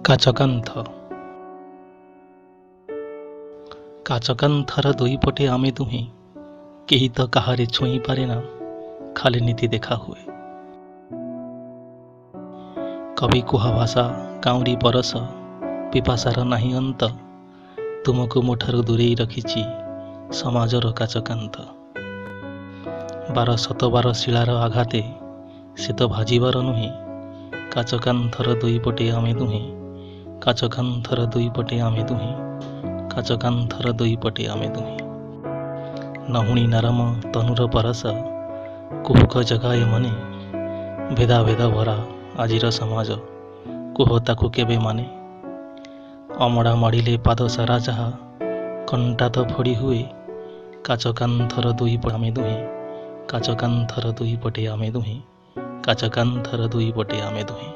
କାଚକାନ୍ଥ କାଚକାନ୍ଥର ଦୁଇପଟେ ଆମେ ଦୁହେଁ, କେହି ତ କାହାରି ଛୁଇଁ ପାରେନା, ଖାଲି ନୀତି ଦେଖା ହୁଏ। କବି କୁହା ଭାଷା, କାଉଁରୀ ବରଷ, ପିପାସାର ନାହିଁ ଅନ୍ତ, ତୁମକୁ ମୋଠାରୁ ଦୂରେଇ ରଖିଛି ସମାଜର କାଚକାନ୍ଥ। ଶତବାର ଶିଳାର ଆଘାତେ ସେ ତ ଭାଜିବାର ନୁହେଁ, କାଚକାନ୍ଥର ଦୁଇପଟେ ଆମେ ଦୁହେଁ, କାଚକାନ୍ଥର ଦୁଇପଟେ ଆମେ ଦୁହେଁ, କାଚକାନ୍ଥର ଦୁଇପଟେ ଆମେ ଦୁହେଁ। ନହୁଣି ନରମ ତନୁର ପରଶ, କୁହୁକ ଜଗାଏ ମନେ, ଭେଦାଭେଦ ଭରା ଆଜିର ସମାଜ, କୁହ ତାକୁ କେବେ ମାନେ? ଅମଡ଼ା ମାଡ଼ିଲେ ପାଦ ସାରା ଯାହା, କଣ୍ଟା ତ ଫୋଡ଼ି ହୁଏ, କାଚକାନ୍ଥର ଦୁଇପଟେ ଆମେ ଦୁହେଁ, କାଚକାନ୍ଥର ଦୁଇପଟେ ଆମେ ଦୁହେଁ, କାଚକାନ୍ଥର ଦୁଇପଟେ ଆମେ ଦୁହେଁ।